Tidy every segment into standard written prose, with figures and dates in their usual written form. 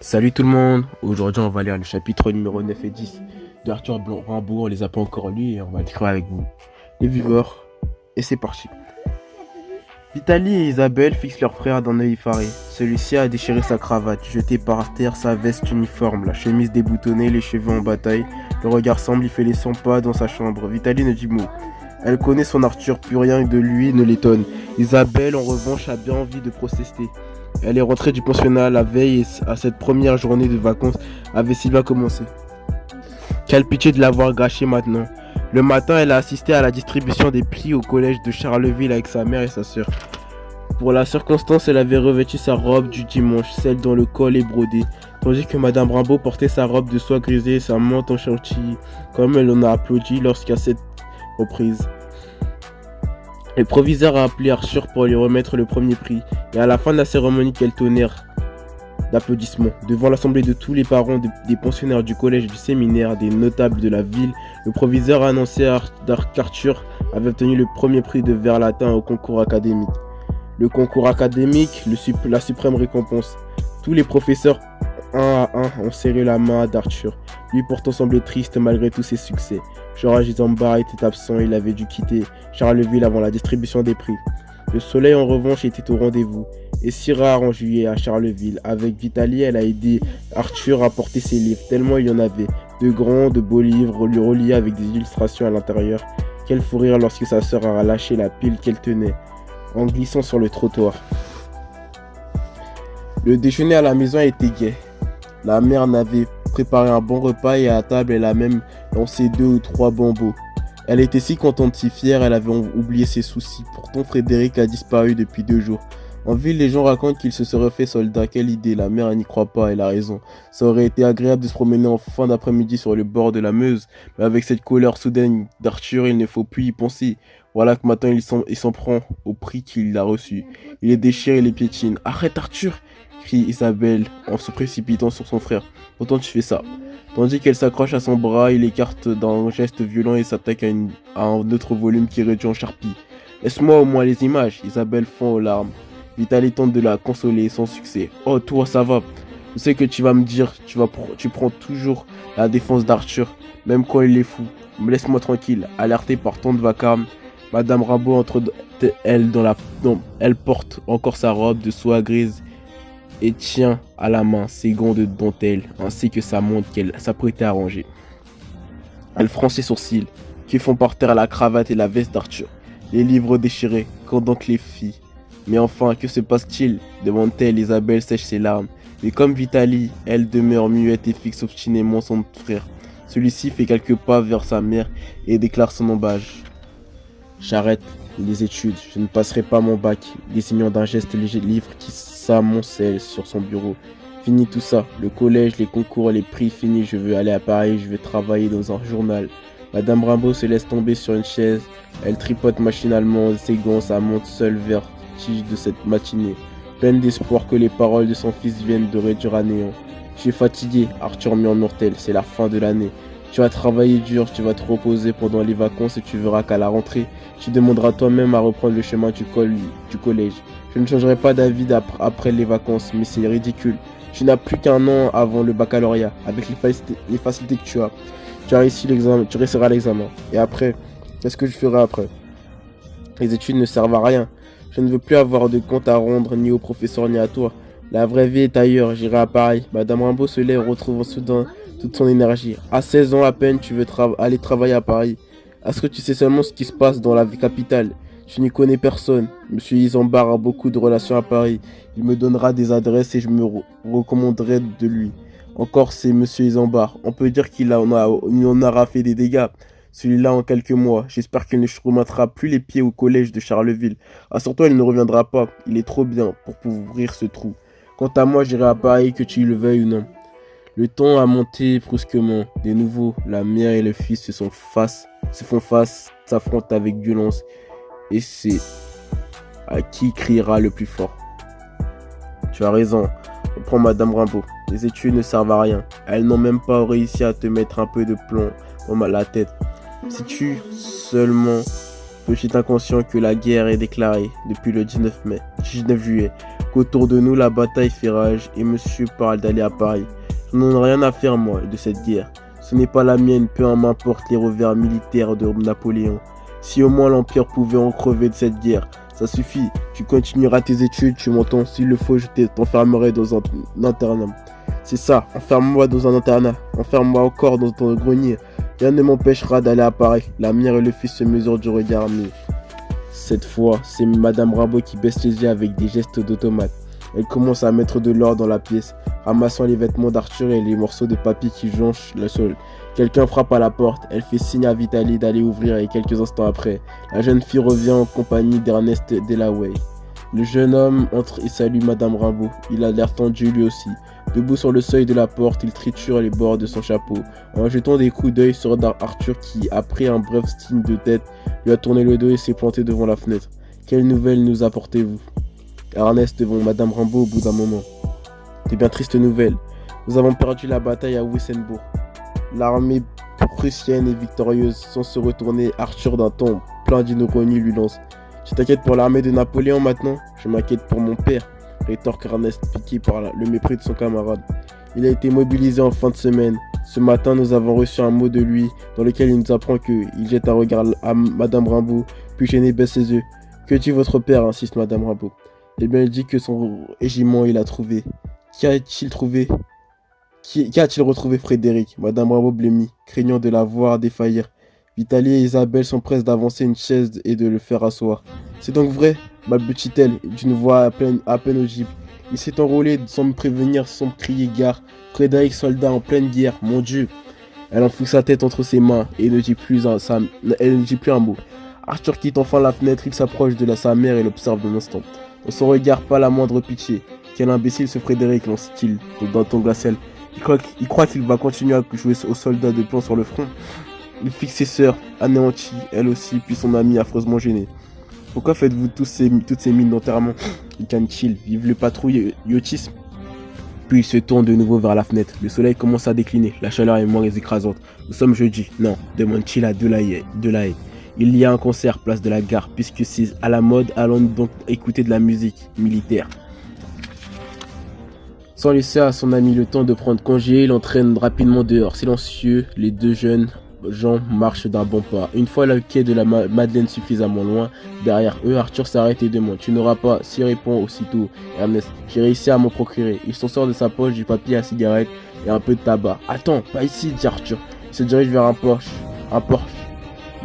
Salut tout le monde, aujourd'hui on va lire le chapitre numéro 9 et 10 de Arthur Rimbaud, on les a pas encore lus et on va l'écrire avec vous, les viewers, et c'est parti. Vitaly et Isabelle fixent leur frère d'un œil effaré. Celui-ci a déchiré sa cravate, jeté par terre sa veste uniforme, la chemise déboutonnée, les cheveux en bataille. Le regard sombre, il fait les 100 pas dans sa chambre. Vitaly ne dit mot. Elle connaît son Arthur, plus rien de lui ne l'étonne. Isabelle, en revanche, a bien envie de protester. Elle est rentrée du pensionnat la veille et à cette première journée de vacances avait si bien commencé. Quelle pitié de l'avoir gâché maintenant. Le matin, elle a assisté à la distribution des prix au collège de Charleville avec sa mère et sa sœur. Pour la circonstance, elle avait revêtu sa robe du dimanche, celle dont le col est brodé, tandis que Madame Rimbaud portait sa robe de soie grisée et sa mante en chantilly, comme elle en a applaudi lorsqu'à cette reprise. Le proviseur a appelé Arthur pour lui remettre le premier prix, et à la fin de la cérémonie, quel tonnerre d'applaudissements. Devant l'assemblée de tous les parents des pensionnaires du collège et du séminaire, des notables de la ville, le proviseur a annoncé qu'Arthur avait obtenu le premier prix de vers latin au concours académique. Le concours académique, la suprême récompense. Tous les professeurs, un à un, ont serré la main d'Arthur. Lui pourtant semblait triste malgré tous ses succès. Georges Isambard était absent, il avait dû quitter Charleville avant la distribution des prix. Le soleil en revanche était au rendez-vous, et si rare en juillet à Charleville. Avec Vitaly, elle a aidé Arthur à porter ses livres, tellement il y en avait. De grands, de beaux livres, reliés avec des illustrations à l'intérieur. Quel fou rire lorsque sa sœur a lâché la pile qu'elle tenait, en glissant sur le trottoir. Le déjeuner à la maison était gai. La mère n'avait préparé un bon repas et à la table, elle a même lancé 2 ou 3 bonbons. Elle était si contente, si fière, elle avait oublié ses soucis. Pourtant, Frédéric a disparu depuis 2 jours. En ville, les gens racontent qu'il se serait fait soldat. Quelle idée, la mère n'y croit pas, elle a raison. Ça aurait été agréable de se promener en fin d'après-midi sur le bord de la Meuse, mais avec cette colère soudaine d'Arthur, il ne faut plus y penser. Voilà que maintenant il s'en prend au prix qu'il a reçu. Il les déchire et les piétine. Arrête Arthur, crie Isabelle en se précipitant sur son frère. Pourtant tu fais ça. Tandis qu'elle s'accroche à son bras, il écarte d'un geste violent et s'attaque à un autre volume qui réduit en charpie. Laisse-moi au moins les images. Isabelle fond aux larmes. Vitaly tente de la consoler sans succès. Oh toi ça va. Je sais que tu vas me dire, tu prends toujours la défense d'Arthur, même quand il est fou. Laisse-moi tranquille. Alertée par tant de vacarme, Madame Rimbaud entre elle elle porte encore sa robe de soie grise et tient à la main ses gants de dentelle ainsi que sa montre qu'elle s'apprêtait à ranger. Elle fronce ses sourcils, qui font par terre la cravate et la veste d'Arthur. Les livres déchirés, quand donc les filles. Mais enfin, que se passe-t-il demande-t-elle. Isabelle sèche ses larmes. Mais comme Vitaly, elle demeure muette et fixe obstinément son frère. Celui-ci fait quelques pas vers sa mère et déclare son embâche. J'arrête les études, je ne passerai pas mon bac, désignant d'un geste léger le livre qui s'amoncelle sur son bureau. Fini tout ça, le collège, les concours, les prix, fini, je veux aller à Paris, je veux travailler dans un journal. Madame Rimbaud se laisse tomber sur une chaise, elle tripote machinalement ses gants, sa montre seule vertige de cette matinée, pleine d'espoir que les paroles de son fils viennent de réduire à néant. Je suis fatigué, Arthur murmure-t-elle, c'est la fin de l'année. Tu vas travailler dur, tu vas te reposer pendant les vacances et tu verras qu'à la rentrée, tu demanderas toi-même à reprendre le chemin du collège. Je ne changerai pas d'avis après les vacances, mais c'est ridicule. Tu n'as plus qu'un an avant le baccalauréat, avec les facilités que tu as. Tu as réussi l'examen, tu réussiras l'examen. Et après, qu'est-ce que je ferai après? Les études ne servent à rien. Je ne veux plus avoir de compte à rendre ni au professeur ni à toi. La vraie vie est ailleurs, j'irai à Paris. Madame Rimbaud se lève, retrouvant soudain toute son énergie. À 16 ans à peine, tu veux aller travailler à Paris. Est-ce que tu sais seulement ce qui se passe dans la capitale? Je n'y connais personne. Monsieur Isambard a beaucoup de relations à Paris. Il me donnera des adresses et je me recommanderai de lui. Encore c'est Monsieur Isambard. On peut dire il en aura fait des dégâts. Celui-là en quelques mois. J'espère qu'il ne remettra plus les pieds au collège de Charleville. Assure-toi, il ne reviendra pas. Il est trop bien pour couvrir ce trou. Quant à moi, j'irai à Paris, que tu le veuilles ou non. Le ton a monté brusquement. De nouveau, la mère et le fils se font face, s'affrontent avec violence. Et c'est à qui criera le plus fort. Tu as raison, reprend Madame Rimbaud. Les études ne servent à rien. Elles n'ont même pas réussi à te mettre un peu de plomb dans la tête. Si tu seulement Petit inconscient que la guerre est déclarée depuis le 19 juillet, qu'autour de nous la bataille fait rage et monsieur parle d'aller à Paris. Je n'en ai rien à faire moi de cette guerre. Ce n'est pas la mienne, peu m'importe les revers militaires de Napoléon. Si au moins l'Empire pouvait en crever de cette guerre, ça suffit. Tu continueras tes études, tu m'entends. S'il le faut, je t'enfermerai dans un internat. C'est ça, enferme-moi dans un internat. Enferme-moi encore dans ton grenier. Rien ne m'empêchera d'aller à Paris. La mère et le fils se mesurent du regard, mais cette fois, c'est Madame Rimbaud qui baisse les yeux avec des gestes d'automate. Elle commence à mettre de l'ordre dans la pièce, ramassant les vêtements d'Arthur et les morceaux de papier qui jonchent le sol. Quelqu'un frappe à la porte, elle fait signe à Vitaly d'aller ouvrir et quelques instants après, la jeune fille revient en compagnie d'Ernest Delaway. Le jeune homme entre et salue Madame Rimbaud. Il a l'air tendu lui aussi. Debout sur le seuil de la porte, il triture les bords de son chapeau, en jetant des coups d'œil sur Arthur qui, après un bref signe de tête, lui a tourné le dos et s'est planté devant la fenêtre. Quelle nouvelle nous apportez-vous ? Ernest devant Madame Rimbaud au bout d'un moment. De bien tristes nouvelles. Nous avons perdu la bataille à Wissembourg. L'armée prussienne est victorieuse. Sans se retourner, Arthur d'un ton plein d'ironie lui lance. Tu t'inquiètes pour l'armée de Napoléon maintenant ? Je m'inquiète pour mon père, rétorque Ernest, piqué par le mépris de son camarade. Il a été mobilisé en fin de semaine. Ce matin, nous avons reçu un mot de lui dans lequel il nous apprend qu'il jette un regard à Madame Rimbaud, puis gêné baisse ses yeux. Que dit votre père ? Insiste Madame Rimbaud. Eh bien, il dit que son régiment, il a trouvé. Qui a-t-il trouvé ? Qui a-t-il retrouvé Frédéric ? Madame Rimbaud blêmit, craignant de la voir défaillir. Vitaly et Isabelle s'empressent d'avancer une chaise et de le faire asseoir. C'est donc vrai ? Balbutie-t-elle d'une voix à peine audible. Il s'est enrôlé sans me prévenir, sans me crier gare. Frédéric, soldat en pleine guerre, mon Dieu. Elle enfoue sa tête entre ses mains et ne dit plus un mot. Arthur quitte enfin la fenêtre, il s'approche de sa mère et l'observe d'un instant. Dans son regard, pas la moindre pitié. Quel imbécile ce Frédéric, lance-t-il d'un ton glacial. Il croit qu'il va continuer à jouer aux soldats de plomb sur le front. Il fixe ses sœurs, anéanties, elle aussi, puis son ami affreusement gêné. Pourquoi faites-vous toutes ces mines d'enterrement ? Ricane-t-il, vive le patriotisme. Puis il se tourne de nouveau vers la fenêtre. Le soleil commence à décliner, la chaleur est moins écrasante. Nous sommes jeudi. Non, demande-t-il à Delahaye. Il y a un concert place de la gare, puisque c'est à la mode, allons donc écouter de la musique militaire. Sans laisser à son ami le temps de prendre congé, il l'entraîne rapidement dehors. Silencieux, les deux jeunes gens marchent d'un bon pas. Une fois le quai de la Madeleine suffisamment loin, derrière eux, Arthur s'arrête et demande « Tu n'auras pas ?» S'y répond aussitôt Ernest. « J'ai réussi à m'en procurer. » Il s'en sort de sa poche du papier à cigarette et un peu de tabac. « Attends, pas ici » dit Arthur. Il se dirige vers un Porsche.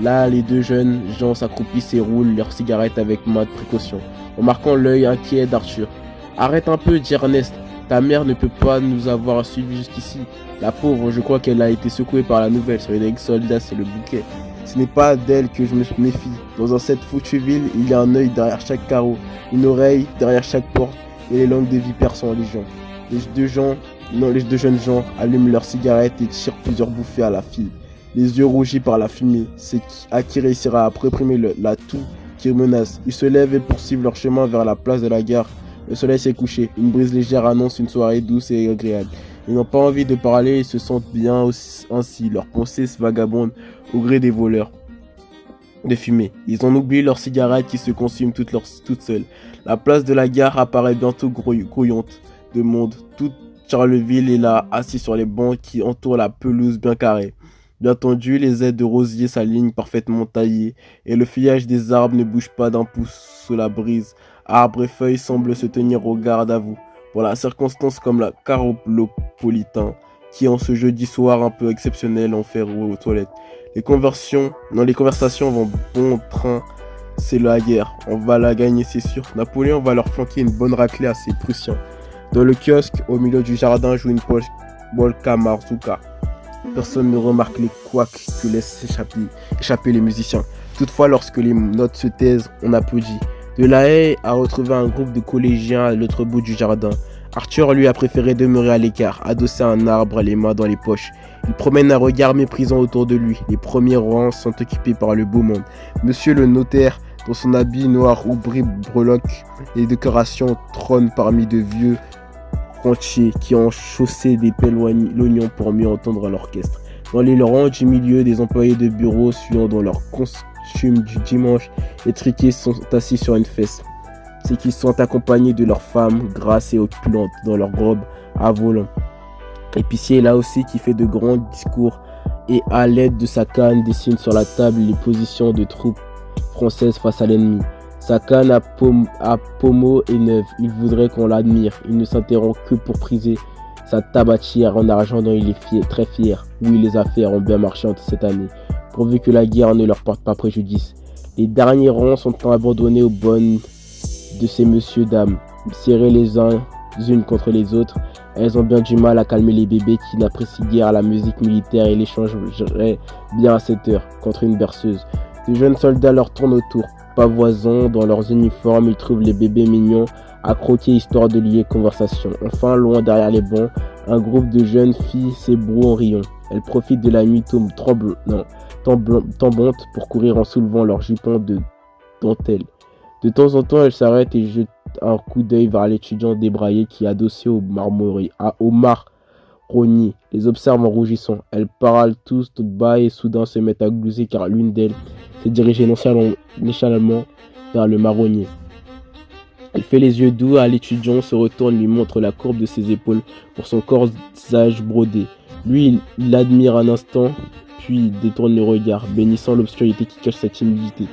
Là, les deux jeunes gens s'accroupissent et roulent leurs cigarettes avec main de précaution, remarquant l'œil inquiet d'Arthur. « Arrête un peu » dit Ernest. Ta mère ne peut pas nous avoir suivis jusqu'ici. La pauvre, je crois qu'elle a été secouée par la nouvelle. Frédéric soldat, c'est le bouquet. Ce n'est pas d'elle que je me méfie. Dans cette foutue ville, il y a un œil derrière chaque carreau, une oreille derrière chaque porte, et les langues de vipères sont en légion. Les deux jeunes gens allument leurs cigarettes et tirent plusieurs bouffées à la file. Les yeux rougis par la fumée, c'est à qui réussira à réprimer la toux qui menace. Ils se lèvent et poursuivent leur chemin vers la place de la gare. Le soleil s'est couché, une brise légère annonce une soirée douce et agréable. Ils n'ont pas envie de parler et se sentent bien ainsi, leurs pensées se vagabondent au gré des voleurs de fumée. Ils ont oublié leurs cigarettes qui se consument toutes seules. La place de la gare apparaît bientôt grouillante de monde. Toute Charleville est là, assis sur les bancs qui entourent la pelouse bien carrée. Bien tendu, les aides de rosier s'alignent parfaitement taillées et le feuillage des arbres ne bouge pas d'un pouce sous la brise. Arbres et feuilles semblent se tenir au garde à vous. Pour la circonstance comme la Carapolitain, qui en ce jeudi soir un peu exceptionnel en fait rouer aux toilettes. Les conversations vont bon train, c'est la guerre. On va la gagner, c'est sûr. Napoléon va leur flanquer une bonne raclée à ses Prussiens. Dans le kiosque, au milieu du jardin, joue une polka marzuka. Personne ne remarque les couacs que laissent échapper les musiciens. Toutefois, lorsque les notes se taisent, on applaudit. Delahaye a retrouvé un groupe de collégiens à l'autre bout du jardin. Arthur, lui, a préféré demeurer à l'écart, adossé à un arbre, les mains dans les poches. Il promène un regard méprisant autour de lui. Les premiers rangs sont occupés par le beau monde. Monsieur le notaire, dans son habit noir ou breloque, les décorations trônent parmi de vieux rentiers qui ont chaussé des pelles l'oignon pour mieux entendre l'orchestre. Dans les rangs du milieu, des employés de bureau suivant dans leur costume du dimanche étriqués sont assis sur une fesse. C'est qu'ils sont accompagnés de leurs femmes grasses et opulentes dans leurs robes à volants. L'épicier est là aussi qui fait de grands discours et à l'aide de sa canne dessine sur la table les positions de troupes françaises face à l'ennemi. Sa canne à pommeau est neuve, il voudrait qu'on l'admire. Il ne s'interrompt que pour priser sa tabatière en argent dont il est très fier. Oui, les affaires ont bien marché cette année, pourvu que la guerre ne leur porte pas préjudice. Les derniers rangs sont abandonnés aux bonnes de ces messieurs dames, serrés les unes contre les autres. Elles ont bien du mal à calmer les bébés qui n'apprécient guère la musique militaire et l'échangeraient bien à cette heure contre une berceuse. De jeunes soldats leur tournent autour, pavoisant dans leurs uniformes, ils trouvent les bébés mignons à croquer histoire de lier conversation. Enfin, loin derrière les bancs, un groupe de jeunes filles s'ébroue en riant. Elles profitent de la nuit tombante pour courir en soulevant leurs jupons de dentelle. De temps en temps, elles s'arrêtent et jettent un coup d'œil vers l'étudiant débraillé qui est adossé au marronnier. Les observe en rougissant. Elles parlent tous tout bas et soudain se mettent à glouser car l'une d'elles s'est dirigée nonchalamment vers le marronnier. Elle fait les yeux doux à l'étudiant, se retourne, lui montre la courbe de ses épaules pour son corsage brodé. Lui, il l'admire un instant, puis détourne le regard, bénissant l'obscurité qui cache sa timidité.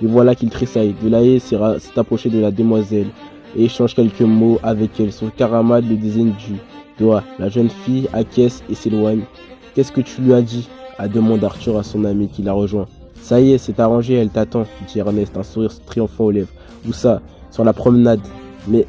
Et voilà qu'il tressaille. Delahaye s'est approché de la demoiselle et échange quelques mots avec elle. Son camarade le désigne du doigt. La jeune fille acquiesce et s'éloigne. « Qu'est-ce que tu lui as dit ?» demande Arthur à son ami qui la rejoint. « Ça y est, c'est arrangé, elle t'attend, » dit Ernest, un sourire triomphant aux lèvres. « Où ça ? Sur la promenade. Mais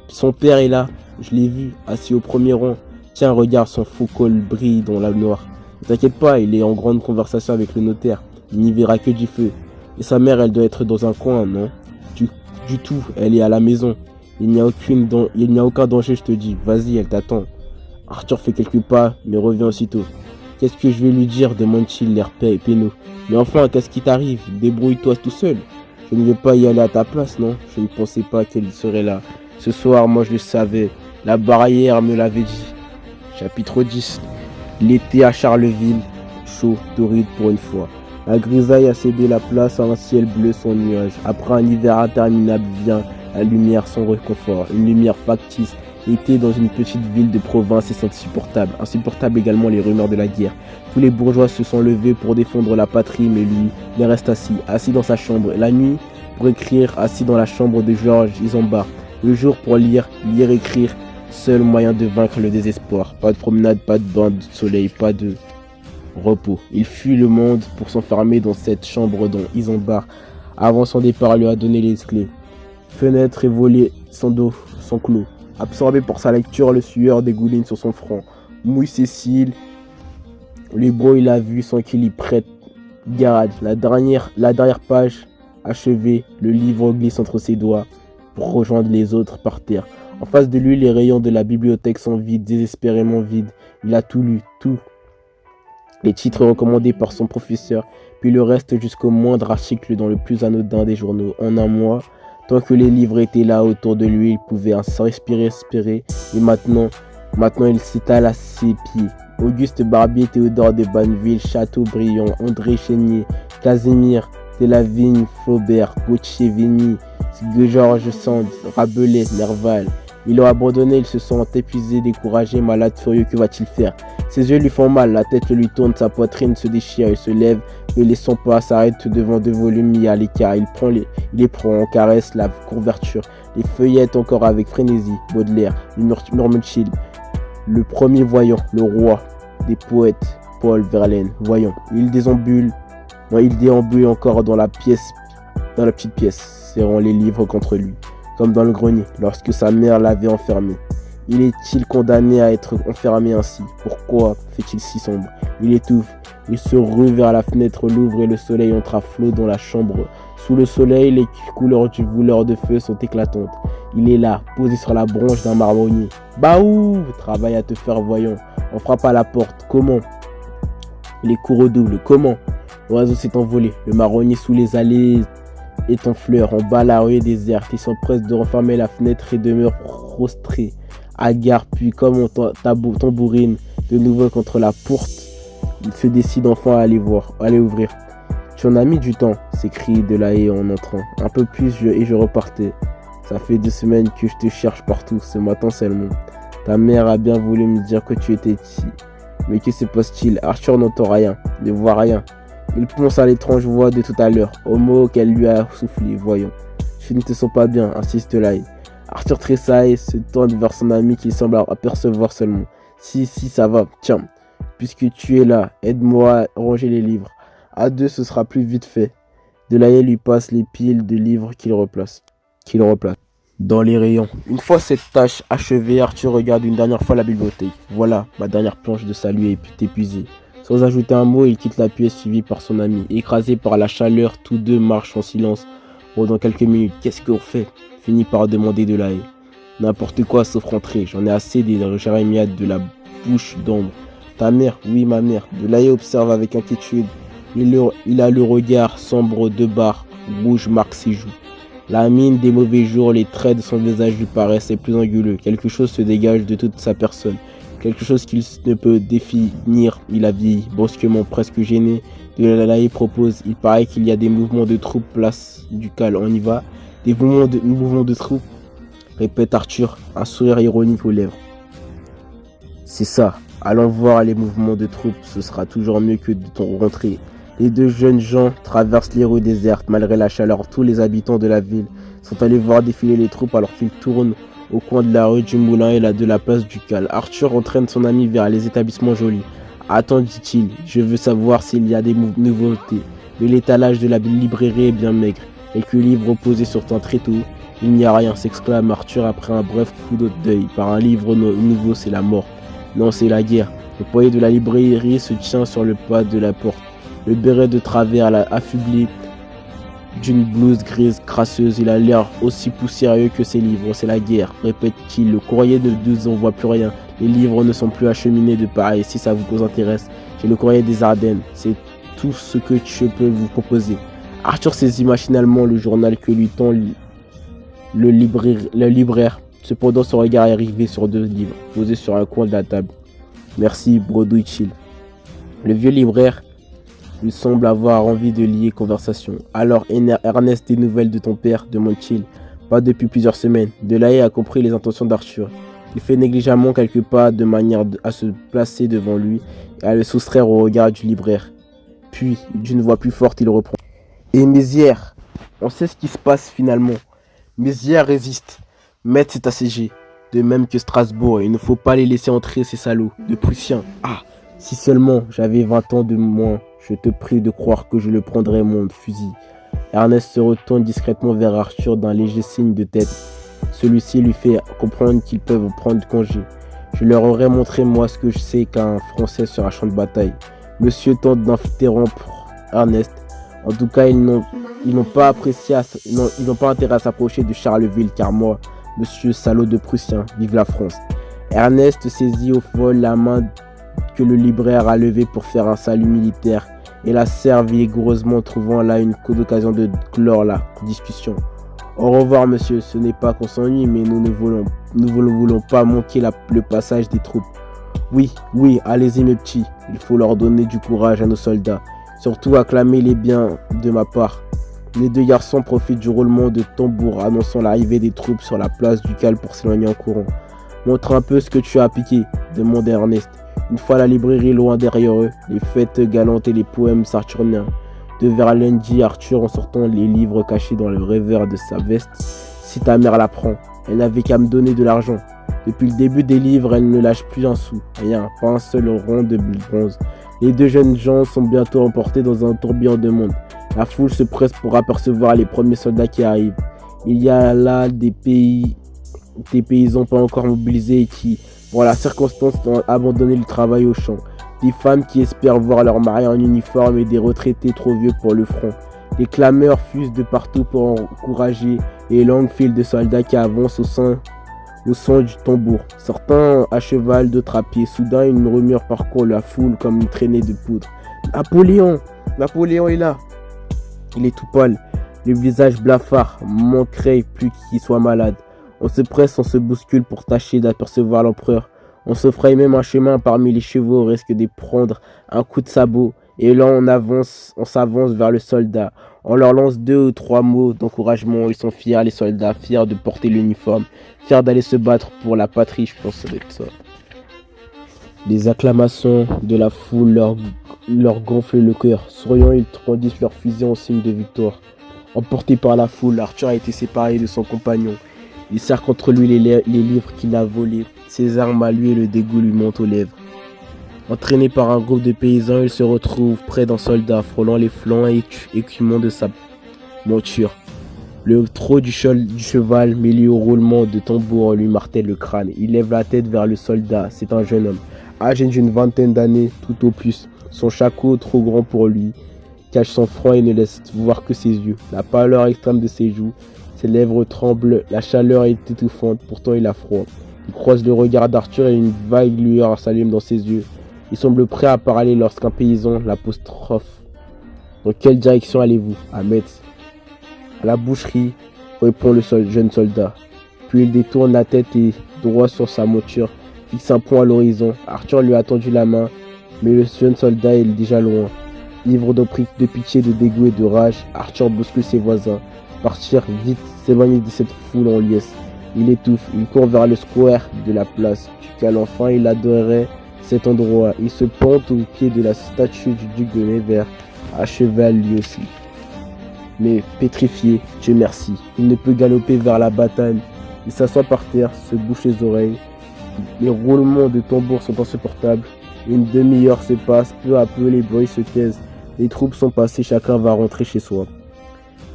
son père est là. Je l'ai vu, assis au premier rang. Tiens, regarde, son faux col brille dans la noire. Ne t'inquiète pas, il est en grande conversation avec le notaire. Il n'y verra que du feu. Et sa mère, elle doit être dans un coin, non ? Du tout, elle est à la maison. Il n'y a aucun danger, je te dis. Vas-y, elle t'attend. » Arthur fait quelques pas, mais revient aussitôt. « Qu'est-ce que je vais lui dire ?» demande-t-il, l'air pénaud. « Mais enfin, qu'est-ce qui t'arrive ? Débrouille-toi tout seul. Je ne vais pas y aller à ta place, non ? Je ne pensais pas qu'elle serait là. Ce soir, moi je le savais. La barrière me l'avait dit. » Chapitre 10. L'été à Charleville. Chaud, torride pour une fois. La grisaille a cédé la place à un ciel bleu sans nuage. Après un hiver interminable vient la lumière sans réconfort. Une lumière factice. L'été dans une petite ville de province est insupportable. Insupportable également les rumeurs de la guerre. Tous les bourgeois se sont levés pour défendre la patrie, mais lui, il reste assis dans sa chambre. La nuit, pour écrire, assis dans la chambre de Georges Isambard. Le jour pour lire, écrire. Seul moyen de vaincre le désespoir. Pas de promenade, pas de bain de soleil, pas de repos. Il fuit le monde pour s'enfermer dans cette chambre dont Isambard, avant son départ, lui a donné les clés. Fenêtres et volets sans dos, sans clos. Absorbé par sa lecture, le sueur dégouline sur son front. Mouille ses cils. Le brouille la vue sans qu'il y prête garde. La dernière page achevée, le livre glisse entre ses doigts pour rejoindre les autres par terre. En face de lui, les rayons de la bibliothèque sont vides, désespérément vides. Il a tout lu, tout. Les titres recommandés par son professeur, puis le reste jusqu'au moindre article dans le plus anodin des journaux. En un mois, tant que les livres étaient là autour de lui, il pouvait respirer. Et maintenant il s'étale à ses pieds. Auguste Barbier, Théodore de Banneville, Chateaubriand, André Chénier, Casimir, Delavigne, Flaubert, Gautier, Vigny, Georges Sand, Rabelais, Nerval. Ils l'ont abandonné, il se sent épuisé, découragé, malade, furieux. Que va-t-il faire ? Ses yeux lui font mal, la tête lui tourne, sa poitrine se déchire, il se lève, ne laissant pas, s'arrête devant deux volumes mis à l'écart. Il les prend, en caresse la couverture, les feuillette encore avec frénésie. Baudelaire, murmure-t-il. Le premier voyant, le roi des poètes, Paul Verlaine. Voyons, il déambule encore dans la petite pièce, serrant les livres contre lui, comme dans le grenier, lorsque sa mère l'avait enfermé. Il est-il condamné à être enfermé ainsi ? Pourquoi fait-il si sombre ? Il étouffe. Il se rue vers la fenêtre, l'ouvre et le soleil entre à flot dans la chambre. Sous le soleil, les couleurs du voleur de feu sont éclatantes. Il est là, posé sur la branche d'un marronnier. Baou ! Travaille à te faire voyant. On frappe à la porte. Comment ? Les cours redoublent. Comment ? L'oiseau s'est envolé. Le marronnier sous les allées est en fleurs. En bas, la rue est déserte. Ils s'empressent de refermer la fenêtre et demeurent prostrés. Hagard, puis comme on tambourine de nouveau contre la porte, il se décide enfin à aller ouvrir. « Tu en as mis du temps, s'écrie Delahaye en entrant. Un peu plus et je repartais. Ça fait 2 semaines que je te cherche partout, ce matin seulement. Ta mère a bien voulu me dire que tu étais ici. Mais que se passe-t-il? Arthur n'entend rien, ne voit rien. Il pense à l'étrange voix de tout à l'heure, au mot qu'elle lui a soufflé, voyons. Tu ne te sens pas bien, insiste Delahaye. Arthur tressaille, se tourne vers son ami qu'il semble apercevoir seulement. Si, ça va, tiens. Puisque tu es là, aide-moi à ranger les livres. À deux, ce sera plus vite fait. Delahaye lui passe les piles de livres qu'il replace. Dans les rayons. Une fois cette tâche achevée, Arthur regarde une dernière fois la bibliothèque. Voilà, ma dernière planche de salut est épuisée. Sans ajouter un mot, il quitte la pièce suivi par son ami. Écrasés par la chaleur, tous deux marchent en silence pendant quelques minutes. Qu'est-ce qu'on fait? Finit par demander Delahaye. N'importe quoi sauf rentrer. J'en ai assez des jérémiades de la bouche d'ombre. Ta mère? Oui, ma mère. Delahaye observe avec inquiétude. Il a le regard sombre, 2 barres rouges marquent ses joues. La mine des mauvais jours, les traits de son visage lui paraissaient plus anguleux. Quelque chose se dégage de toute sa personne. Quelque chose qu'il ne peut définir. Il a vieilli, brusquement, presque gêné. Delahaye propose. Il paraît qu'il y a des mouvements de troupes place du Cal. On y va? Des mouvements de troupes, répète Arthur, un sourire ironique aux lèvres. C'est ça. Allons voir les mouvements de troupes. Ce sera toujours mieux que de ton rentrer. Les 2 jeunes gens traversent les rues désertes malgré la chaleur. Tous les habitants de la ville sont allés voir défiler les troupes alors qu'ils tournent au coin de la rue du Moulin et de la place du Cal. Arthur entraîne son ami vers les établissements jolis. Attends, dit-il, je veux savoir s'il y a des nouveautés. Mais l'étalage de la librairie est bien maigre. Quelques livres posés sur un tréteau. Il n'y a rien, s'exclame Arthur après un bref coup d'œil. Par un livre nouveau, c'est la mort. Non, c'est la guerre. Le poignet de la librairie se tient sur le pas de la porte. Le béret de travers l'a affublé d'une blouse grise crasseuse. Il a l'air aussi poussiéreux que ses livres. C'est la guerre, répète-t-il. Le courrier ne nous envoie plus rien. Les livres ne sont plus acheminés de Paris. Si ça vous intéresse, j'ai le courrier des Ardennes. C'est tout ce que je peux vous proposer. Arthur saisit machinalement le journal que lui tend le libraire. Cependant, son regard est rivé sur 2 livres, posés sur un coin de la table. Merci, bredouille-t-il. Le vieux libraire lui semble avoir envie de lier conversation. Alors, Ernest, des nouvelles de ton père? Demande-t-il. Pas depuis plusieurs semaines. Delahaye a compris les intentions d'Arthur. Il fait négligemment quelques pas de manière à se placer devant lui et à le soustraire au regard du libraire. Puis, d'une voix plus forte, il reprend. Et Mézières, on sait ce qui se passe finalement. Mézières résiste. Metz est assiégé. De même que Strasbourg. Il ne faut pas les laisser entrer, ces salauds de Prussiens. Ah, si seulement j'avais 20 ans de moins. Je te prie de croire que je le prendrai mon fusil. Ernest se retourne discrètement vers Arthur d'un léger signe de tête. Celui-ci lui fait comprendre qu'ils peuvent prendre congé. Je leur aurais montré moi ce que je sais qu'un Français sur un champ de bataille. Monsieur tente d'interrompre Ernest. En tout cas, ils n'ont pas intérêt à s'approcher de Charleville, car moi, monsieur salaud de Prussien, vive la France. Ernest saisit au vol la main que le libraire a levée pour faire un salut militaire et la serre vigoureusement, trouvant là une occasion de clore la discussion. Au revoir, monsieur, ce n'est pas qu'on s'ennuie, mais nous ne voulons pas manquer le passage des troupes. Oui, allez-y mes petits, il faut leur donner du courage à nos soldats. Surtout acclamez-les bien de ma part. Les 2 garçons profitent du roulement de tambour annonçant l'arrivée des troupes sur la place du Cal pour s'éloigner en courant. Montre un peu ce que tu as piqué, demande Ernest. Une fois la librairie loin derrière eux, les fêtes galantes et les poèmes saturniens. De Verlaine dit Arthur en sortant les livres cachés dans le revers de sa veste. Si ta mère la prend, elle n'avait qu'à me donner de l'argent. Depuis le début des livres, elle ne lâche plus un sou. Rien, pas un seul rond de bronze. Les 2 jeunes gens sont bientôt emportés dans un tourbillon de monde. La foule se presse pour apercevoir les premiers soldats qui arrivent. Il y a là des paysans pas encore mobilisés et qui, pour la circonstance, ont abandonné le travail au champ. Des femmes qui espèrent voir leur mari en uniforme et des retraités trop vieux pour le front. Les clameurs fusent de partout pour encourager les longues files de soldats qui avancent au son du tambour. Certains à cheval, d'autres à pied. Soudain, une rumeur parcourt la foule comme une traînée de poudre. Napoléon est là. Il est tout pâle, le visage blafard, manquerait plus qu'il soit malade. On se presse, on se bouscule pour tâcher d'apercevoir l'empereur. On se fraye même un chemin parmi les chevaux au risque de prendre un coup de sabot Et là, on s'avance vers le soldat. On leur lance 2 ou 3 mots d'encouragement. Ils sont fiers, les soldats, fiers de porter l'uniforme, fiers d'aller se battre pour la patrie, je pense que ça doit être ça. Les acclamations de la foule leur gonflent le cœur. Souriant, ils brandissent leurs fusils en signe de victoire. Emporté par la foule, Arthur a été séparé de son compagnon. Il serre contre lui les livres qu'il a volés. Ses armes à lui et le dégoût lui montent aux lèvres. Entraîné par un groupe de paysans, il se retrouve près d'un soldat, frôlant les flancs et écumants de sa monture. Le trot du cheval, mêlé au roulement de tambour, lui martèle le crâne. Il lève la tête vers le soldat. C'est un jeune homme, âgé d'une vingtaine d'années, tout au plus. Son shako, trop grand pour lui, cache son front et ne laisse voir que ses yeux. La pâleur extrême de ses joues, ses lèvres tremblent, la chaleur est étouffante, pourtant il a froid. Il croise le regard d'Arthur et une vague lueur s'allume dans ses yeux. Il semble prêt à parler lorsqu'un paysan l'apostrophe. Dans quelle direction allez-vous? À Metz. À la boucherie, répond le jeune soldat. Puis il détourne la tête et, droit sur sa monture, fixe un point à l'horizon. Arthur lui a tendu la main, mais le jeune soldat est déjà loin. Ivre de pitié, de dégoût et de rage, Arthur bouscule ses voisins. Partir vite, s'éloigner de cette foule en liesse. Il étouffe, il court vers le square de la place. Ducal enfin, il adorait cet endroit. Il se pente au pied de la statue du duc de Nevers, à cheval lui aussi. Mais pétrifié, Dieu merci, il ne peut galoper vers la bataille. Il s'assoit par terre, se bouche les oreilles. Les roulements de tambour sont insupportables. Une demi-heure se passe, peu à peu les bruits se taisent. Les troupes sont passées, chacun va rentrer chez soi.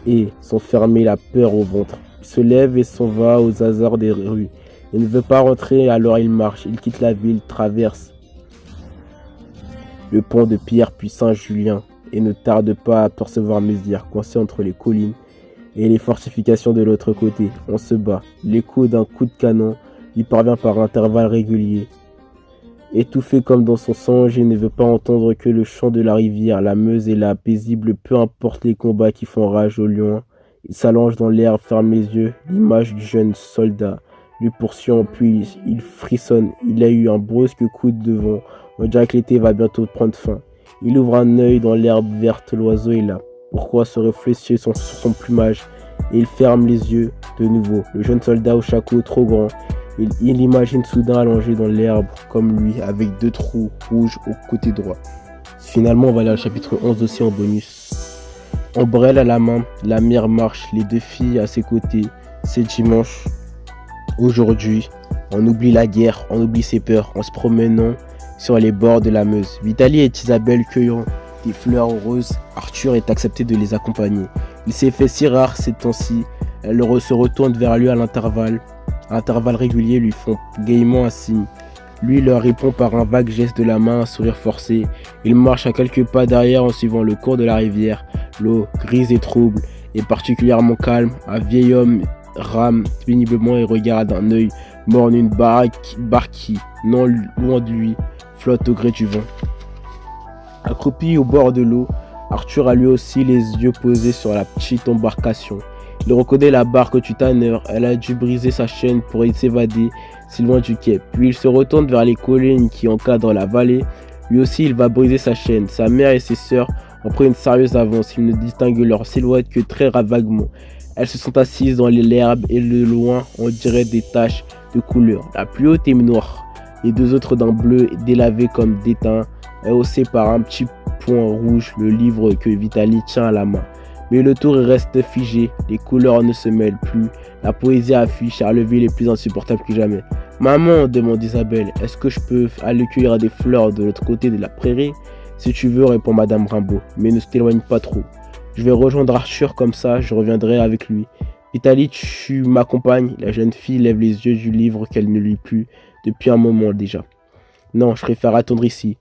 Et s'enfermer la peur au ventre. Il se lève et s'en va aux hasards des rues. Il ne veut pas rentrer, alors il marche. Il quitte la ville, traverse le pont de Pierre puis Saint-Julien et ne tarde pas à apercevoir Mézières, coincé entre les collines et les fortifications de l'autre côté. On se bat. L'écho d'un coup de canon lui parvient par intervalles réguliers. Étouffé comme dans son songe, il ne veut pas entendre que le chant de la rivière, la Meuse et la paisible, peu importe les combats qui font rage au lion. Il s'allonge dans l'air, ferme les yeux. L'image du jeune soldat lui poursuit, puis il frissonne. Il a eu un brusque coup de vent. On dirait que l'été va bientôt prendre fin. Il ouvre un œil dans l'herbe verte, l'oiseau est là. Pourquoi se réfléchir sur son plumage? Et il ferme les yeux de nouveau. Le jeune soldat au shako trop grand. Il imagine soudain allongé dans l'herbe comme lui, avec 2 trous rouges au côté droit. Finalement, on va aller au chapitre 11 aussi en bonus. Ombrelle à la main, la mère marche, les 2 filles à ses côtés. C'est dimanche. Aujourd'hui, on oublie la guerre, on oublie ses peurs en se promenant sur les bords de la Meuse. Vitaly et Isabelle cueillant des fleurs roses. Arthur est accepté de les accompagner. Il s'est fait si rare ces temps-ci. Elle se retourne vers lui à intervalles réguliers lui font gaiement un signe. Lui leur répond par un vague geste de la main, un sourire forcé. Il marche à quelques pas derrière en suivant le cours de la rivière. L'eau, grise et trouble, est particulièrement calme. Un vieil homme rame péniblement et regarde d'un œil morne une barque qui, non loin de lui, flotte au gré du vent. Accroupi au bord de l'eau, Arthur a lui aussi les yeux posés sur la petite embarcation. Il reconnaît la barque du tanneur. Elle a dû briser sa chaîne pour y s'évader si loin du quai. Puis il se retourne vers les collines qui encadrent la vallée. Lui aussi, il va briser sa chaîne. Sa mère et ses sœurs ont pris une sérieuse avance. Il ne distingue leur silhouette que très vaguement. Elles se sont assises dans l'herbe et de loin, on dirait des taches de couleur. La plus haute est noire. Les 2 autres d'un bleu délavé comme d'étain, haussé par un petit point rouge, le livre que Vitaly tient à la main. Mais le tour reste figé, les couleurs ne se mêlent plus, la poésie affiche, Charleville est plus insupportable que jamais. Maman, demande Isabelle, est-ce que je peux aller cueillir des fleurs de l'autre côté de la prairie? Si tu veux, répond Madame Rimbaud, mais ne t'éloigne pas trop. Je vais rejoindre Arthur, comme ça je reviendrai avec lui. Vitaly, tu m'accompagnes? La jeune fille lève les yeux du livre qu'elle ne lit plus depuis un moment déjà. Non, je préfère attendre ici.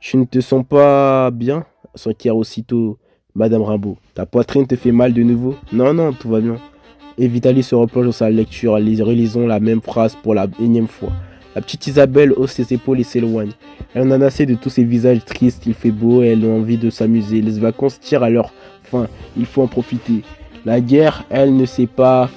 Tu ne te sens pas bien? S'enquiert aussitôt Madame Rimbaud. Ta poitrine te fait mal de nouveau? Non, tout va bien. Et Vitaly se replonge dans sa lecture, relisons la même phrase pour la énième fois. La petite Isabelle hausse ses épaules et s'éloigne. Elle en a assez de tous ces visages tristes, il fait beau et elle a envie de s'amuser. Les vacances tirent à leur fin, il faut en profiter. La guerre, elle ne sait pas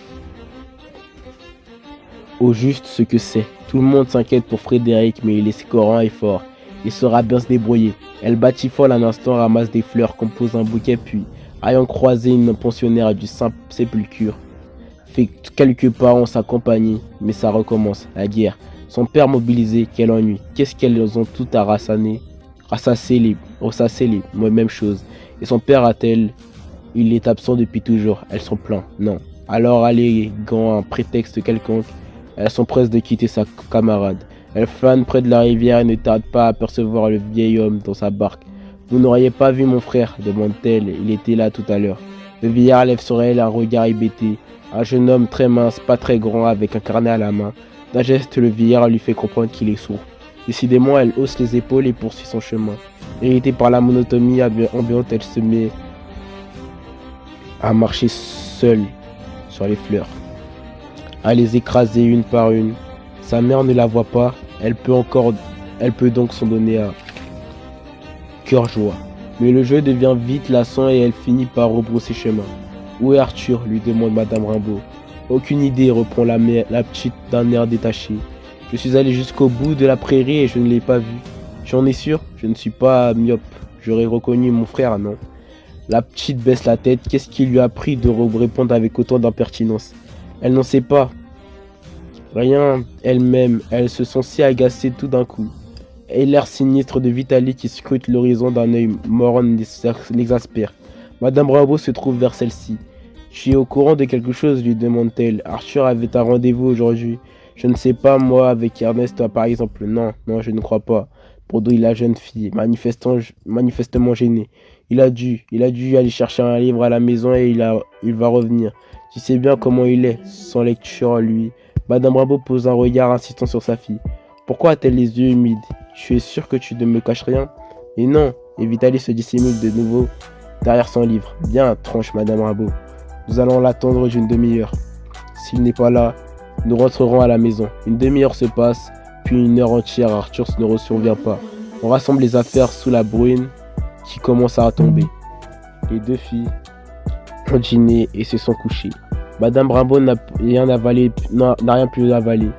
au juste ce que c'est. Tout le monde s'inquiète pour Frédéric, mais il est courant et fort. Il saura bien se débrouiller. Elle batifole un instant, ramasse des fleurs, compose un bouquet, puis, ayant croisé une pensionnaire du Saint-Sépulcre, fait quelques pas en sa compagnie, mais ça recommence, la guerre. Son père mobilisé, quel ennui. Qu'est-ce qu'elles ont tout à rassasser les mêmes choses. Et son père a-t-elle, il est absent depuis toujours. Elles sont pleines, non. Alors alléguant un prétexte quelconque, elles sont presque de quitter sa camarade. Elle flâne près de la rivière et ne tarde pas à apercevoir le vieil homme dans sa barque. Vous n'auriez pas vu mon frère demande-t-elle, il était là tout à l'heure. Le vieillard lève sur elle un regard hébété. Un jeune homme très mince, pas très grand, avec un carnet à la main. D'un geste, le vieillard lui fait comprendre qu'il est sourd. Décidément, elle hausse les épaules et poursuit son chemin. Irritée par la monotonie ambiante, elle se met à marcher seule sur les fleurs, à les écraser une par une. Sa mère ne la voit pas, elle peut donc s'en donner à cœur joie. Mais le jeu devient vite lassant et elle finit par rebrousser chemin. Où est Arthur lui demande Madame Rimbaud. Aucune idée, reprend la petite d'un air détaché. Je suis allé jusqu'au bout de la prairie et je ne l'ai pas vu. Tu en es sûr? Je ne suis pas myope. J'aurais reconnu mon frère, non? La petite baisse la tête. Qu'est-ce qui lui a pris de répondre avec autant d'impertinence? Elle n'en sait pas. Rien elle-même. Elle se sent si agacée tout d'un coup. Et l'air sinistre de Vitaly qui scrute l'horizon d'un œil morne l'exaspère. Madame Rimbaud se trouve vers celle-ci. Tu es au courant de quelque chose, lui demande-t-elle. Arthur avait un rendez-vous aujourd'hui. Je ne sais pas, moi, avec Ernest, par exemple. Non, je ne crois pas. Bredouille la jeune fille, manifestement gênée. Il a dû aller chercher un livre à la maison et il va revenir. Tu sais bien comment il est, sans lecture, lui. Madame Rimbaud pose un regard insistant sur sa fille. Pourquoi a-t-elle les yeux humides? Tu es sûr que tu ne me caches rien? Et non, et Vitaly se dissimule de nouveau derrière son livre. Bien, tranche Madame Rimbaud. Nous allons l'attendre d'une demi-heure. S'il n'est pas là, nous rentrerons à la maison. Une demi-heure se passe, puis une heure entière, Arthur ne survient pas. On rassemble les affaires sous la bruine qui commence à tomber. Les deux filles ont dîné et se sont couchées. Madame Rimbaud n'a rien pu avaler.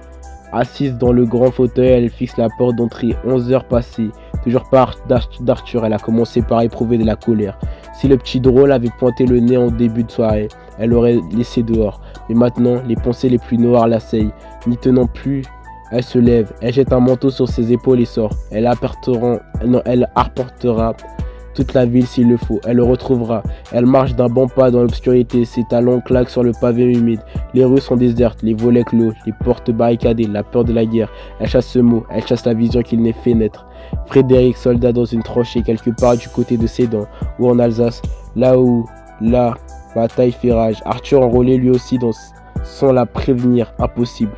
Assise dans le grand fauteuil, elle fixe la porte d'entrée. 11 heures passées. Toujours pas d'Arthur, elle a commencé par éprouver de la colère. Si le petit drôle avait pointé le nez en début de soirée, elle l'aurait laissé dehors. Mais maintenant, les pensées les plus noires l'assaillent. N'y tenant plus, elle se lève, elle jette un manteau sur ses épaules et sort. Elle arpentera toute la ville s'il le faut. Elle le retrouvera. Elle marche d'un bon pas dans l'obscurité. Ses talons claquent sur le pavé humide. Les rues sont désertes, les volets clos, les portes barricadées, la peur de la guerre. Elle chasse ce mot, elle chasse la vision qu'il n'est fait naître. Frédéric, soldat dans une tranchée quelque part du côté de Sedan ou en Alsace, là où la bataille fait rage. Arthur enrôlé lui aussi sans la prévenir, impossible.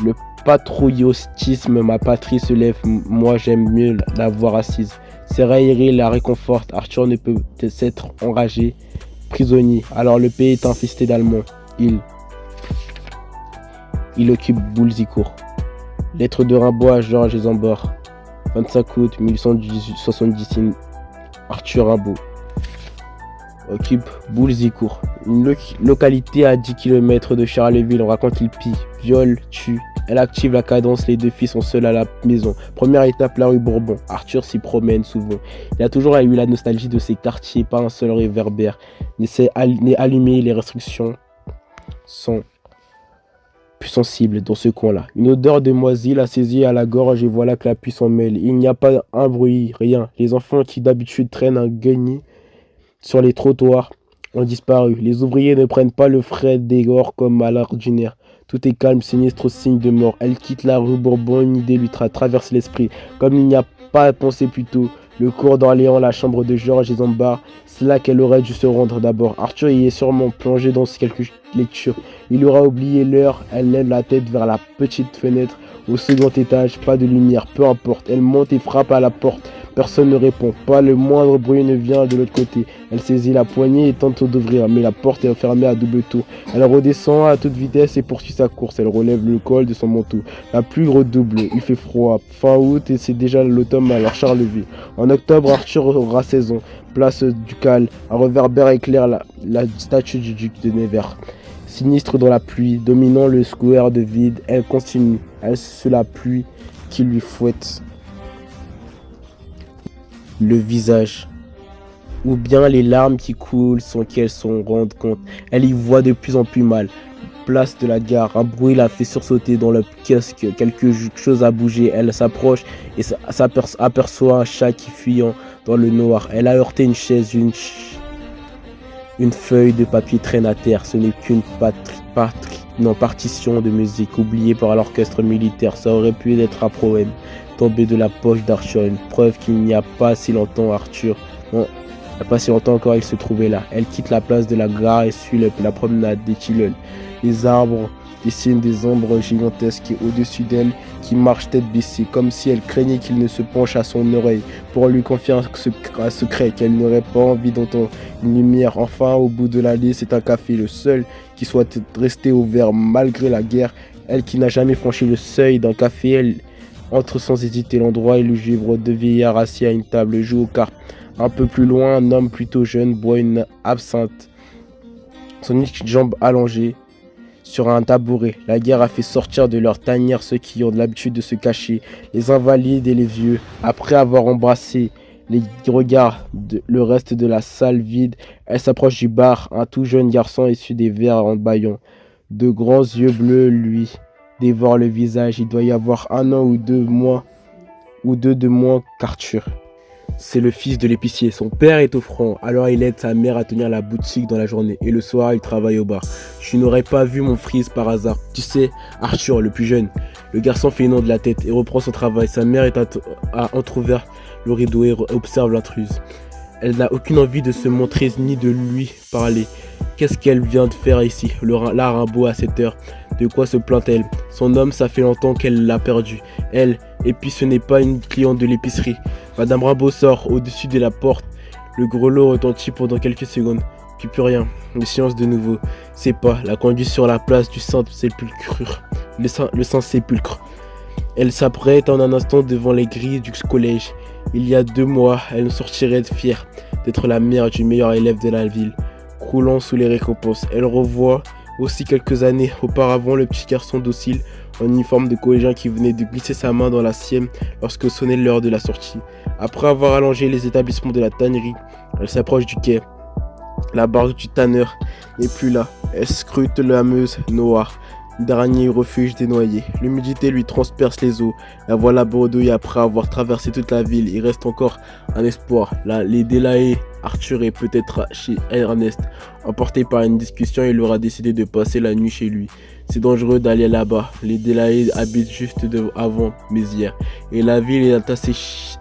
Le patriotisme, ma patrie se lève, moi j'aime mieux la voir assise. Ses railleries la réconfortent. Arthur ne peut s'être enragé, prisonnier. Alors le pays est infesté d'Allemands. Il occupe Boulzicourt. Lettre de Rimbaud à Georges Zambord. 25 août 1870. Arthur Rimbaud occupe Boulzicourt, une localité à 10 km de Charleville. On raconte qu'il pille, viole, tue. Elle active la cadence, les deux filles sont seules à la maison. Première étape, la rue Bourbon. Arthur s'y promène souvent. Il a toujours eu la nostalgie de ces quartiers, pas un seul réverbère n'est allumé, les restrictions sont plus sensibles dans ce coin-là. Une odeur de moisi l'a saisi à la gorge et voilà que la pluie s'en mêle. Il n'y a pas un bruit, rien. Les enfants qui d'habitude traînent un guenille sur les trottoirs ont disparu. Les ouvriers ne prennent pas le frais dehors comme à l'ordinaire. Tout est calme, sinistre, signe de mort. Elle quitte la rue Bourbon, une idée lui traverse l'esprit. Comme il n'y a pas à penser plus tôt. Le cours d'Orléans, la chambre de Georges et Zambard, c'est là qu'elle aurait dû se rendre d'abord. Arthur y est sûrement plongé dans quelques lectures. Il aura oublié l'heure. Elle lève la tête vers la petite fenêtre. Au second étage, pas de lumière, peu importe. Elle monte et frappe à la porte. Personne ne répond, pas le moindre bruit ne vient de l'autre côté. Elle saisit la poignée et tente d'ouvrir, mais la porte est fermée à double tour. Elle redescend à toute vitesse et poursuit sa course. Elle relève le col de son manteau. La pluie redouble, il fait froid. Fin août et c'est déjà l'automne à Charleville. En octobre, Arthur aura 16 ans. Place du Cal, un réverbère éclaire la statue du duc de Nevers. Sinistre dans la pluie, dominant le square de vide, elle continue. Elle sous la pluie qui lui fouette le visage, ou bien les larmes qui coulent sans qu'elle s'en rende compte. Elle y voit de plus en plus mal. Place de la gare, un bruit la fait sursauter dans le kiosque, quelque chose a bougé. Elle s'approche et aperçoit un chat qui fuyant dans le noir. Elle a heurté une chaise, une feuille de papier traîne à terre. Ce n'est qu'une partition de musique oubliée par l'orchestre militaire. Ça aurait pu être un poème tombé de la poche d'Arthur, une preuve qu'il n'y a pas si longtemps Arthur, non, il n'y a pas si longtemps encore il se trouvait là. Elle quitte la place de la gare et suit la promenade des tilleuls. Les arbres dessinent des ombres gigantesques au-dessus d'elle qui marche tête baissée, comme si elle craignait qu'il ne se penche à son oreille pour lui confier un secret qu'elle n'aurait pas envie d'entendre. Une lumière, enfin, au bout de l'allée, c'est un café, le seul qui soit resté ouvert malgré la guerre. Elle qui n'a jamais franchi le seuil d'un café, elle entre sans hésiter. L'endroit est lugubre, deux vieillards assis à une table jouent aux cartes. Un peu plus loin, un homme plutôt jeune boit une absinthe, son unique jambe allongée sur un tabouret. La guerre a fait sortir de leur tanière ceux qui ont l'habitude de se cacher, les invalides et les vieux. Après avoir embrassé les regards le reste de la salle vide, elle s'approche du bar. Un tout jeune garçon issu des verres en bâillon. De grands yeux bleus lui dévorent le visage. Il doit y avoir 1 an ou 2 de moins qu'Arthur. C'est le fils de l'épicier. Son père est offrant, alors il aide sa mère à tenir la boutique dans la journée. Et le soir, il travaille au bar. Je n'aurais pas vu mon fils par hasard. Tu sais, Arthur, le plus jeune. Le garçon fait non de la tête et reprend son travail. Sa mère a entrouvert le rideau et observe l'intruse. Elle n'a aucune envie de se montrer ni de lui parler. Qu'est-ce qu'elle vient de faire ici, la Rimbaud à cette heure? De quoi se plaint-elle? Son homme, ça fait longtemps qu'elle l'a perdu. Elle, et puis ce n'est pas une cliente de l'épicerie. Madame Rimbaud sort au-dessus de la porte. Le grelot retentit pendant quelques secondes. Puis plus rien. Le silence de nouveau. C'est pas la conduite sur la place du Saint-Sépulcre. Le Saint-Sépulcre. Elle s'apprête en un instant devant les grilles du collège. Il y a 2 mois, elle sortirait fière d'être la mère du meilleur élève de la ville, croulant sous les récompenses. Elle revoit aussi quelques années auparavant le petit garçon docile en uniforme de collégien qui venait de glisser sa main dans la sienne lorsque sonnait l'heure de la sortie. Après avoir allongé les établissements de la tannerie, elle s'approche du quai. La barque du tanneur n'est plus là. Elle scrute la Meuse noire, dernier refuge des noyés. L'humidité lui transperce les os. La voilà bredouille après avoir traversé toute la ville. Il reste encore un espoir. Les Delahaye, Arthur est peut-être chez Ernest. Emporté par une discussion, il aura décidé de passer la nuit chez lui. C'est dangereux d'aller là-bas. Les Delahaye habitent juste avant Mézières. Et la ville est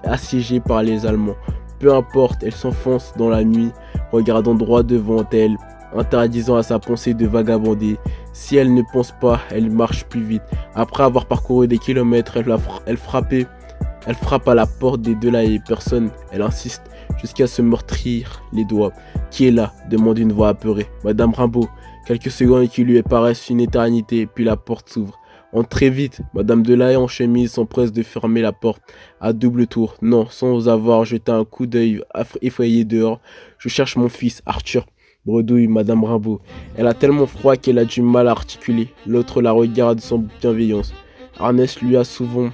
assiégée par les Allemands. Peu importe, elle s'enfonce dans la nuit, regardant droit devant elle, interdisant à sa pensée de vagabonder. Si elle ne pense pas, elle marche plus vite. Après avoir parcouru des kilomètres, elle frappe à la porte des Delahaye. Personne, elle insiste, jusqu'à se meurtrir les doigts. Qui est là? Demande une voix apeurée. Madame Rimbaud. Quelques secondes qui lui paraissent une éternité, puis la porte s'ouvre. Entrez vite. Madame Delahaye en chemise s'empresse de fermer la porte à double tour. Non, sans avoir jeté un coup d'œil effrayé dehors. Je cherche mon fils, Arthur. Bredouille Madame Rimbaud. Elle a tellement froid qu'elle a du mal à articuler. L'autre la regarde sans bienveillance. Ernest lui a souvent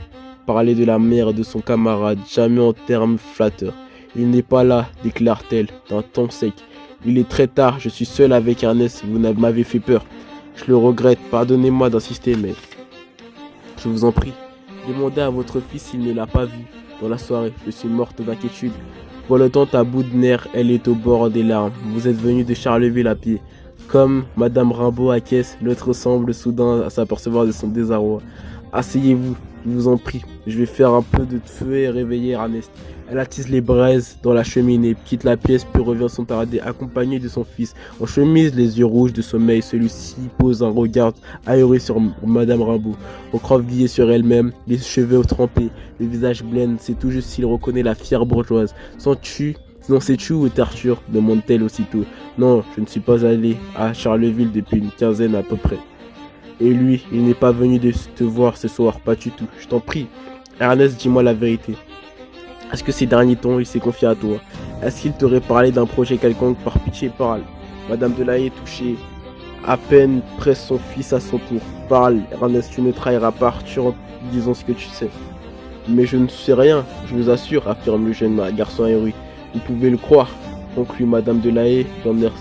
parlé de la mère de son camarade, jamais en termes flatteurs. Il n'est pas là, déclare-t-elle, d'un ton sec. Il est très tard, je suis seul avec Ernest, vous m'avez fait peur. Je le regrette, pardonnez-moi d'insister, mais je vous en prie, demandez à votre fils s'il ne l'a pas vu dans la soirée. Je suis morte d'inquiétude. Voletant à bout de nerfs, elle est au bord des larmes. Vous êtes venu de Charleville à pied. Comme Madame Rimbaud acquiesce, l'autre semble soudain à s'apercevoir de son désarroi. Asseyez-vous, je vous en prie. Je vais faire un peu de feu et réveiller Ernest. Elle attise les braises dans la cheminée, quitte la pièce puis revient son paradis accompagnée de son fils. En chemise, les yeux rouges de sommeil, celui-ci pose un regard ahuri sur Madame Rimbaud, recroquevillée sur elle-même, les cheveux trempés, le visage blême. C'est tout juste s'il reconnaît la fière bourgeoise. Non, sais-tu où est Arthur? Demande-t-elle aussitôt. Non, je ne suis pas allé à Charleville depuis une quinzaine à peu près. Et lui, il n'est pas venu de te voir ce soir, pas du tout. Je t'en prie. Ernest, dis-moi la vérité. Est-ce que ces derniers temps, il s'est confié à toi? Est-ce qu'il t'aurait parlé d'un projet quelconque? Par pitié, parle. Madame Delahaye, touchée, à peine presse son fils à son tour. Parle, Ernest, tu ne trahiras pas Arthur en disant ce que tu sais. Mais je ne sais rien, je vous assure, affirme le jeune garçon aéré. Vous pouvez le croire, conclut Madame de la Haye d'un air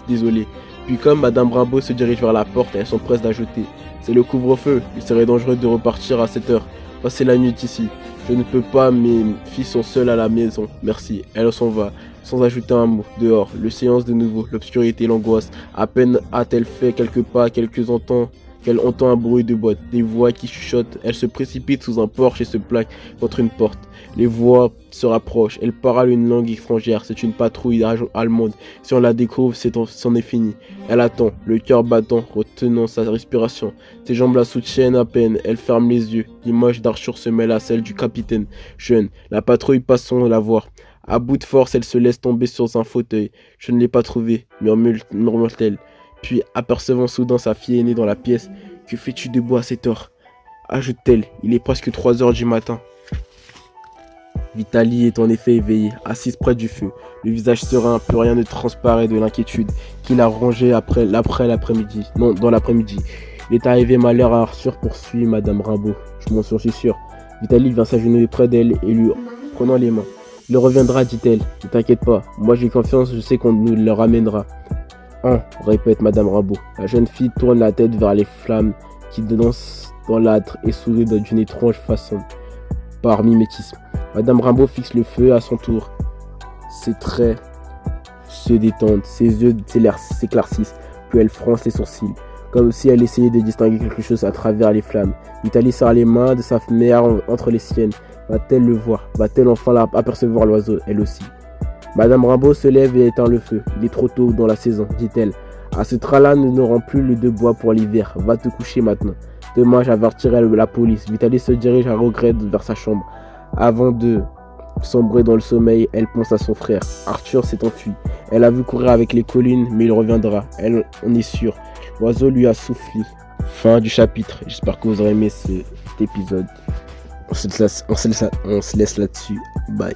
désolé. Puis comme Madame Rimbaud se dirige vers la porte, elles s'empressent d'ajouter: c'est le couvre-feu, il serait dangereux de repartir à cette heure. Passez la nuit ici. Je ne peux pas, mes filles sont seules à la maison. Merci. Elle s'en va, sans ajouter un mot. Dehors, le silence de nouveau, l'obscurité, l'angoisse. À peine a-t-elle fait quelques pas, qu'elle entend un bruit de boîte, des voix qui chuchotent. Elle se précipite sous un porche et se plaque contre une porte. Les voix se rapprochent. Elle parle une langue étrangère. C'est une patrouille allemande. Si on la découvre, c'en est fini. Elle attend, le cœur battant, retenant sa respiration. Ses jambes la soutiennent à peine. Elle ferme les yeux. L'image d'Arthur se mêle à celle du capitaine jeune. La patrouille passe sans la voir. À bout de force, elle se laisse tomber sur un fauteuil. Je ne l'ai pas trouvé, murmure-t-elle. Puis, apercevant soudain sa fille aînée dans la pièce: que fais-tu debout à cette heure? Ajoute-t-elle, il est presque 3 heures du matin. Vitalie est en effet éveillée, assise près du feu, le visage serein, plus rien ne transparaît de l'inquiétude qu'il a rongée dans l'après-midi. Il est arrivé malheur à Arthur, poursuit Madame Rimbaud. Je m'en suis sûr. Vitalie vient s'agenouiller près d'elle et lui prenant les mains. Il reviendra, dit-elle. Ne t'inquiète pas, moi j'ai confiance, je sais qu'on nous le ramènera. Répète Madame Rimbaud. La jeune fille tourne la tête vers les flammes qui dansent dans l'âtre et sourit d'une étrange façon, par mimétisme. Madame Rimbaud fixe le feu à son tour. Ses traits se détendent, ses yeux s'éclaircissent, puis elle fronce les sourcils, comme si elle essayait de distinguer quelque chose à travers les flammes. Vitalie serre les mains de sa mère entre les siennes. Va-t-elle le voir? Va-t-elle enfin apercevoir l'oiseau, elle aussi? Madame Rimbaud se lève et éteint le feu. Il est trop tôt dans la saison, dit-elle. À ce train-là, nous n'aurons plus le de bois pour l'hiver. Va te coucher maintenant. Demain, j'avertirai la police. Vitalie se dirige à regret vers sa chambre. Avant de sombrer dans le sommeil, elle pense à son frère. Arthur s'est enfui. Elle a vu courir avec les collines, mais il reviendra. Elle en est sûre. L'oiseau lui a soufflé. Fin du chapitre. J'espère que vous aurez aimé cet épisode. On se laisse là-dessus. Bye.